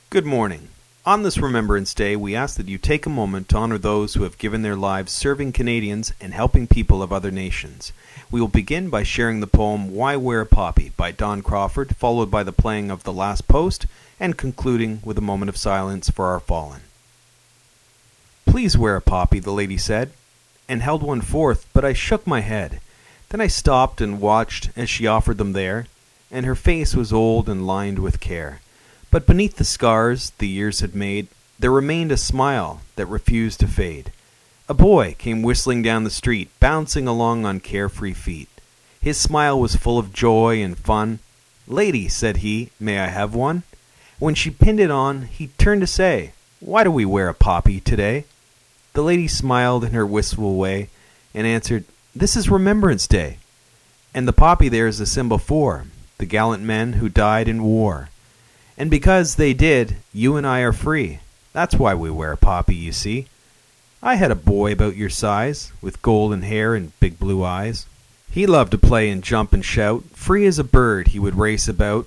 Good morning. On this Remembrance Day, we ask that you take a moment to honor those who have given their lives serving Canadians and helping people of other nations. We will begin by sharing the poem Why Wear a Poppy by Don Crawford, followed by the playing of The Last Post, and concluding with a moment of silence for our fallen. "Please wear a poppy," the lady said, and held one forth, but I shook my head. Then I stopped and watched as she offered them there, and her face was old and lined with care. But beneath the scars the years had made, there remained a smile that refused to fade. A boy came whistling down the street, bouncing along on carefree feet. His smile was full of joy and fun. "Lady," said he, "may I have one?" When she pinned it on, he turned to say, "Why do we wear a poppy today?" The lady smiled in her wistful way and answered, "This is Remembrance Day, and the poppy there is a symbol for the gallant men who died in war. And because they did, you and I are free. That's why we wear a poppy, you see. I had a boy about your size, with golden hair and big blue eyes. He loved to play and jump and shout. Free as a bird he would race about.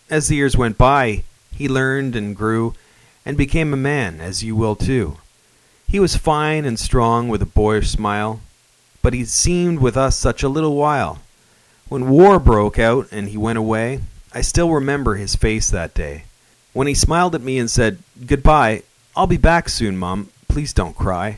As the years went by, he learned and grew, and became a man, as you will too. He was fine and strong with a boyish smile, but he seemed with us such a little while. When war broke out and he went away, I still remember his face that day. When he smiled at me and said, 'Goodbye, I'll be back soon, Mum, please don't cry.'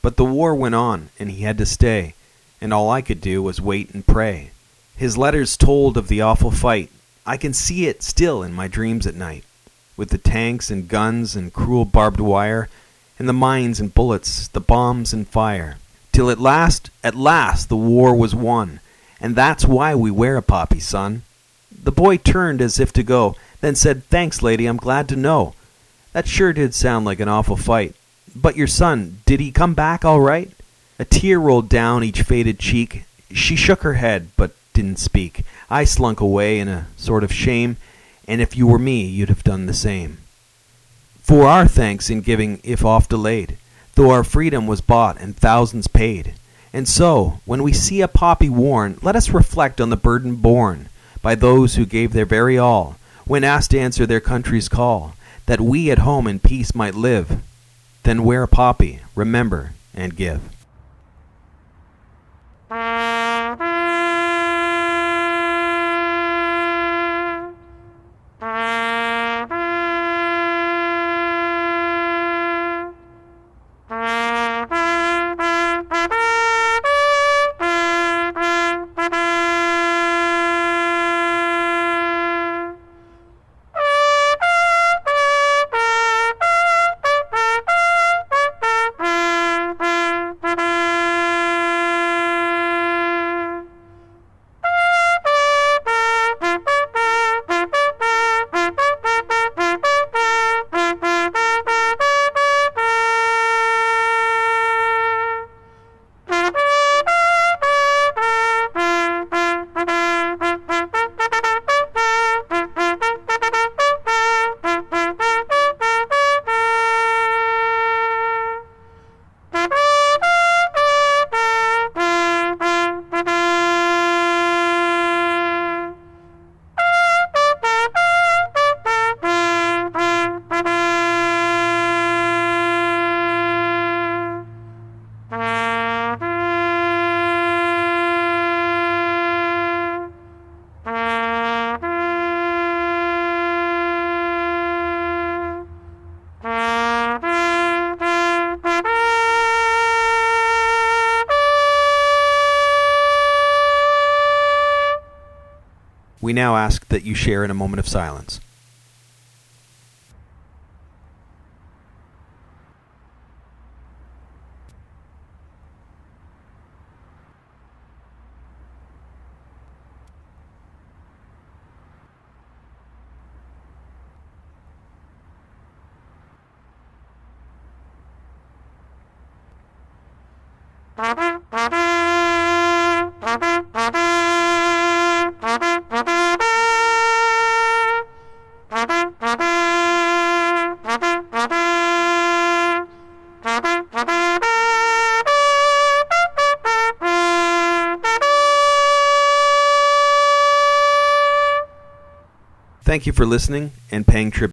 But the war went on, and he had to stay, and all I could do was wait and pray. His letters told of the awful fight. I can see it still in my dreams at night, with the tanks and guns and cruel barbed wire, and the mines and bullets, the bombs and fire. Till at last, the war was won, and that's why we wear a poppy, son." The boy turned as if to go, then said, "Thanks, lady, I'm glad to know. That sure did sound like an awful fight. But your son, did he come back all right?" A tear rolled down each faded cheek. She shook her head, but didn't speak. I slunk away in a sort of shame, and if you were me, you'd have done the same. For our thanks in giving, if oft delayed, though our freedom was bought and thousands paid. And so, when we see a poppy worn, let us reflect on the burden borne by those who gave their very all, when asked to answer their country's call, that we at home in peace might live. Then wear a poppy, remember, and give. We now ask that you share in a moment of silence. Thank you for listening and paying tribute.